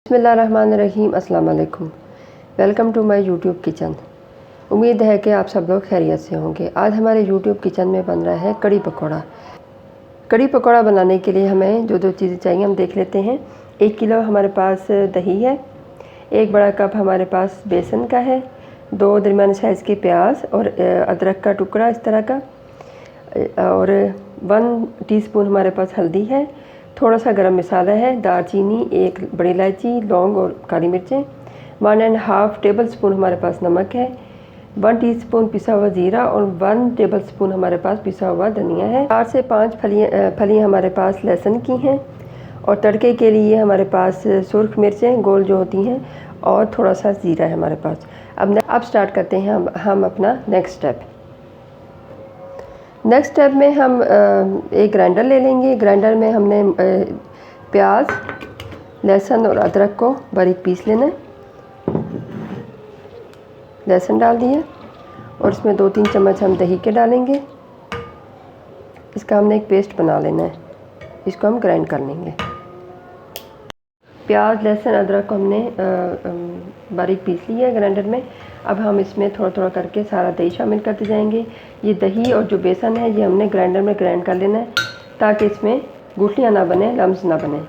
बिस्मिल्लाहिर्रहमानिर्रहीम। अस्सलाम वालेकुम। Welcome to my YouTube kitchen. उम्मीद है कि आप सब लोग खैरियत से होंगे। आज हमारे यूट्यूब किचन में बन रहा है कड़ी पकौड़ा। कड़ी पकौड़ा बनाने के लिए हमें जो चीज़ें चाहिए हम देख लेते हैं। 1 किलो हमारे पास दही है, 1 बड़ा कप हमारे पास बेसन का है, 2 दरमियाने साइज़ के प्याज और अदरक का टुकड़ा इस तरह का, और 1 टीस्पून हमारे पास हल्दी है, थोड़ा सा गरम मसाला है, दालचीनी, 1 बड़ी इलायची, लौंग और काली मिर्चें, 1.5 टेबल स्पून हमारे पास नमक है, 1 टीस्पून पिसा हुआ ज़ीरा और 1 टेबल स्पून हमारे पास पिसा हुआ धनिया है। 4 से 5 फलियाँ हमारे पास लहसुन की हैं, और तड़के के लिए हमारे पास सुर्ख मिर्चें गोल जो होती हैं, और थोड़ा सा ज़ीरा है हमारे पास। अब स्टार्ट करते हैं हम अपना नेक्स्ट स्टेप में हम एक ग्राइंडर ले लेंगे। ग्राइंडर में हमने प्याज, लहसुन और अदरक को बारीक पीस लेना है। लहसुन डाल दिया और इसमें 2-3 चम्मच हम दही के डालेंगे। इसका हमने एक पेस्ट बना लेना है, इसको हम ग्राइंड कर लेंगे। प्याज, लहसुन, अदरक को हमने बारीक पीस लिया है ग्राइंडर में। अब हम इसमें थोड़ा थोड़ा करके सारा दही शामिल करते जाएंगे। ये दही और जो बेसन है ये हमने ग्राइंडर में ग्राइंड कर लेना है, ताकि इसमें गुठलियाँ ना बने, लम्स ना बने।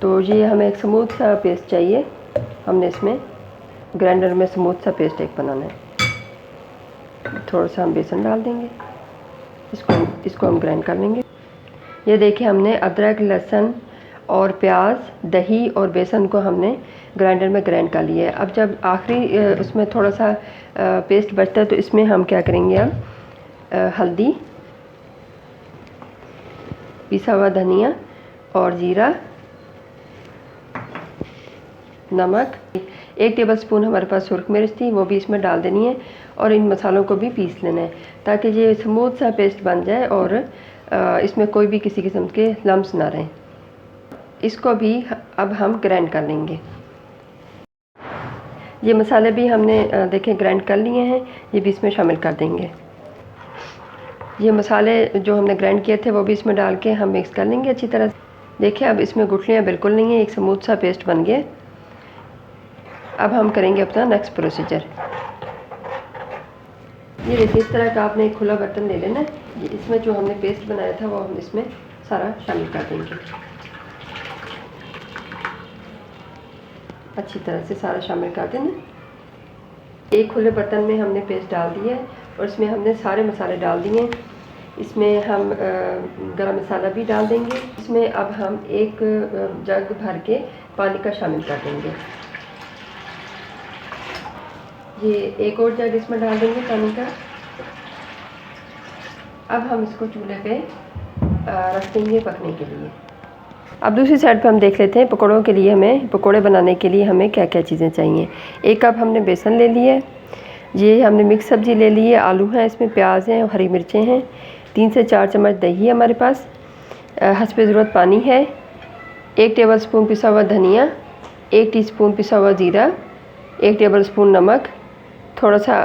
तो ये हमें एक स्मूथ सा पेस्ट चाहिए। हमने इसमें ग्राइंडर में स्मूथ सा पेस्ट एक बनाना है। थोड़ा सा हम बेसन डाल देंगे, इसको हम ग्राइंड कर लेंगे। ये देखिए, हमने अदरक, लहसुन और प्याज, दही और बेसन को हमने ग्राइंडर में ग्राइंड कर लिया है। अब जब आखिरी उसमें थोड़ा सा पेस्ट बचता है, तो इसमें हम क्या करेंगे, अब हल्दी, पिसा हुआ धनिया और ज़ीरा, नमक, 1 टेबल स्पून हमारे पास सुर्ख मिर्च थी, वो भी इसमें डाल देनी है, और इन मसालों को भी पीस लेना है, ताकि ये स्मूथ सा पेस्ट बन जाए और इसमें कोई भी किसी किस्म के लम्स ना रहें। इसको भी अब हम ग्राइंड कर लेंगे। ये मसाले भी हमने देखें ग्राइंड कर लिए हैं, ये भी इसमें शामिल कर देंगे। ये मसाले जो हमने ग्राइंड किए थे वो भी इसमें डाल के हम मिक्स कर लेंगे अच्छी तरह। देखिए, अब इसमें गुठलियाँ बिल्कुल नहीं है, एक स्मूथ सा पेस्ट बन गया। अब हम करेंगे अपना नेक्स्ट प्रोसीजर। ये देखिए, इस तरह का आपने एक खुला बर्तन ले लेना है। इसमें जो हमने पेस्ट बनाया था वो हम इसमें सारा शामिल कर देंगे। अच्छी तरह से सारा शामिल कर देना। एक खुले बर्तन में हमने पेस्ट डाल दिया है, और इसमें हमने सारे मसाले डाल दिए हैं। इसमें हम गरम मसाला भी डाल देंगे। इसमें अब हम एक जग भर के पानी का शामिल कर देंगे। ये एक और जग इसमें डाल देंगे पानी का। अब हम इसको चूल्हे पे रख देंगे पकने के लिए। अब दूसरी साइड पे हम देख लेते हैं पकौड़ों के लिए, हमें पकौड़े बनाने के लिए हमें क्या क्या चीज़ें चाहिए। 1 कप हमने बेसन ले लिया है। ये हमने मिक्स सब्ज़ी ले ली है, आलू हैं इसमें, प्याज हैं और हरी मिर्चें हैं। 3 से 4 चम्मच दही है हमारे पास। हस्बे ज़रूरत पानी है। 1 टेबल स्पून पिसा हुआ धनिया, 1 टीस्पून पिसा हुआ ज़ीरा, 1 टेबल स्पून नमक, थोड़ा सा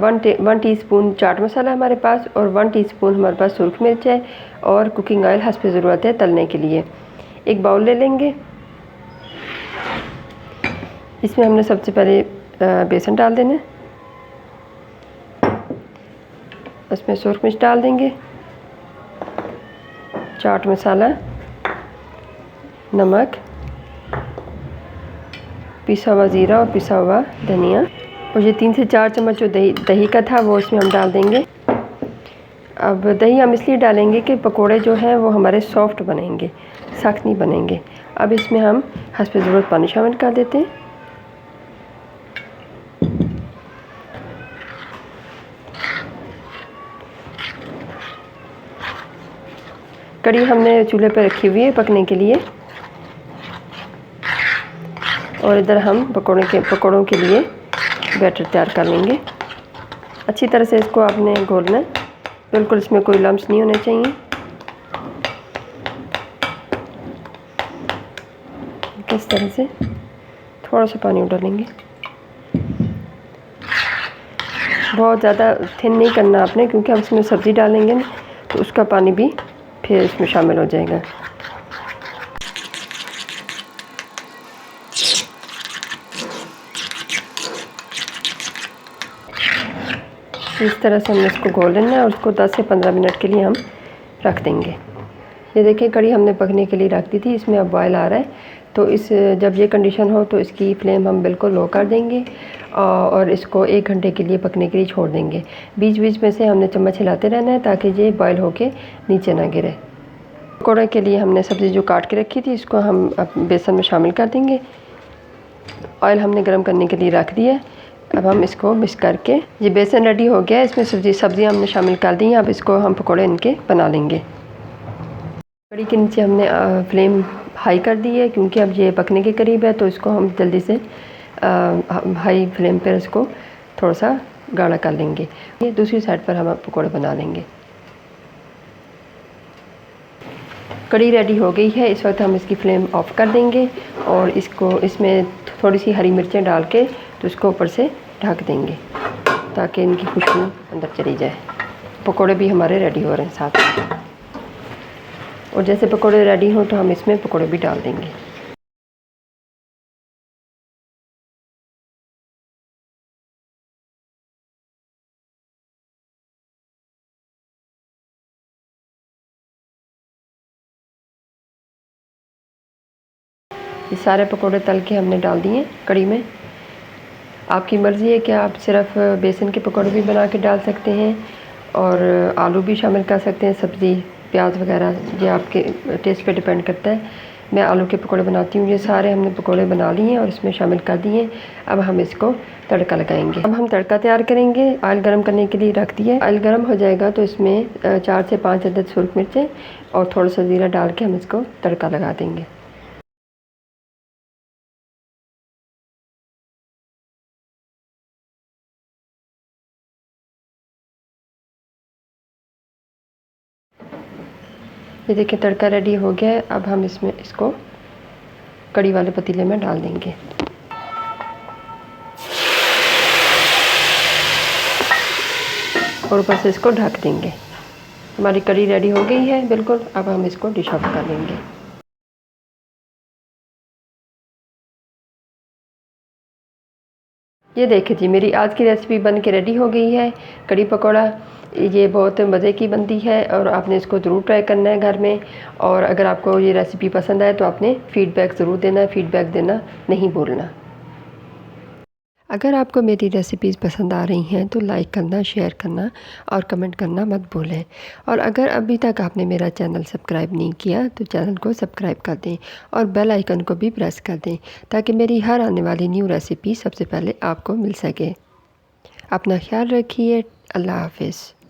1 टीस्पून चाट मसाला हमारे पास, और 1 टीस्पून हमारे पास सुर्ख मिर्च है, और कुकिंग ऑयल हस्बे ज़रूरत है तलने के लिए। एक बाउल ले लेंगे। इसमें हमने सबसे पहले बेसन डाल देना है, उसमें सुर्ख मिर्च डाल देंगे, चाट मसाला, नमक, पिसा हुआ ज़ीरा और पिसा हुआ धनिया, और ये 3 से 4 चम्मच जो दही का था वो इसमें हम डाल देंगे। अब दही हम इसलिए डालेंगे कि पकोड़े जो हैं वो हमारे सॉफ्ट बनेंगे, सख्त नहीं बनेंगे। अब इसमें हम हस्बे ज़रूरत पानी शामिल कर देते हैं। कड़ी हमने चूल्हे पर रखी हुई है पकने के लिए, और इधर हम पकौड़ों के लिए बैटर तैयार कर लेंगे। अच्छी तरह से इसको आपने घोलना है, बिल्कुल इसमें कोई लम्स नहीं होने चाहिए। इस तरह से थोड़ा सा पानी डालेंगे। बहुत ज़्यादा थिन नहीं करना आपने, क्योंकि हम इसमें सब्ज़ी डालेंगे ना, तो उसका पानी भी फिर इसमें शामिल हो जाएगा। इस तरह से हमने इसको घोल लेना है और उसको 10 से 15 मिनट के लिए हम रख देंगे। ये देखिए कड़ी हमने पकने के लिए रख दी थी, इसमें अब बॉयल आ रहा है। तो इस जब ये कंडीशन हो तो इसकी फ्लेम हम बिल्कुल लो कर देंगे और इसको 1 घंटे के लिए पकने के लिए छोड़ देंगे। बीच बीच में से हमने चम्मच हिलाते रहना है ताकि ये बॉयल होके नीचे ना गिरे। पकौड़े के लिए हमने सब्ज़ी जो काट के रखी थी इसको हम अब बेसन में शामिल कर देंगे। ऑयल हमने गर्म करने के लिए रख दिया है। अब हम इसको मिक्स करके, ये बेसन रेडी हो गया है, इसमें सब्ज़ियाँ हमने शामिल कर दी हैं। अब इसको हम पकौड़े इनके बना लेंगे। कड़ी के नीचे हमने फ्लेम हाई कर दी है क्योंकि अब ये पकने के करीब है, तो इसको हम जल्दी से हाई फ्लेम पर इसको थोड़ा सा गाढ़ा कर लेंगे। ये दूसरी साइड पर हम पकौड़े बना लेंगे। कड़ी रेडी हो गई है, इस वक्त हम इसकी फ्लेम ऑफ कर देंगे और इसमें थोड़ी सी हरी मिर्चें डाल के तो इसको ऊपर से ढक देंगे ताकि इनकी खुशबू अंदर चली जाए। पकोड़े भी हमारे रेडी हो रहे हैं साथ में, और जैसे पकोड़े रेडी हो तो हम इसमें पकोड़े भी डाल देंगे। ये सारे पकोड़े तल के हमने डाल दिए कड़ी में। आपकी मर्ज़ी है कि आप सिर्फ बेसन के पकोड़े भी बना के डाल सकते हैं और आलू भी शामिल कर सकते हैं, सब्ज़ी प्याज वगैरह, ये आपके टेस्ट पे डिपेंड करता है। मैं आलू के पकोड़े बनाती हूँ। ये सारे हमने पकोड़े बना लिए हैं और इसमें शामिल कर दिए। अब हम इसको तड़का लगाएंगे। अब हम तड़का तैयार करेंगे। ऑयल गर्म करने के लिए रख दिया। ऑयल गर्म हो जाएगा तो इसमें 4 से 5 अदद सुरख मिर्चें और थोड़ा सा ज़ीरा डाल के हम इसको तड़का लगा देंगे। ये देखिए तड़का रेडी हो गया है। अब हम इसको कड़ी वाले पतीले में डाल देंगे और ऊपर से इसको ढक देंगे। हमारी कड़ी रेडी हो गई है बिल्कुल। अब हम इसको डिश आउट कर लेंगे। ये देखिए जी, मेरी आज की रेसिपी बन के रेडी हो गई है, कड़ी पकौड़ा। ये बहुत मज़े की बनती है और आपने इसको ज़रूर ट्राई करना है घर में। और अगर आपको ये रेसिपी पसंद आए तो आपने फ़ीडबैक ज़रूर देना है, फ़ीडबैक देना नहीं भूलना। अगर आपको मेरी रेसिपीज़ पसंद आ रही हैं तो लाइक करना, शेयर करना और कमेंट करना मत भूलें। और अगर अभी तक आपने मेरा चैनल सब्सक्राइब नहीं किया तो चैनल को सब्सक्राइब कर दें और बेल आइकन को भी प्रेस कर दें ताकि मेरी हर आने वाली न्यू रेसिपी सबसे पहले आपको मिल सके। अपना ख्याल रखिए। अल्लाह हाफ़िज़।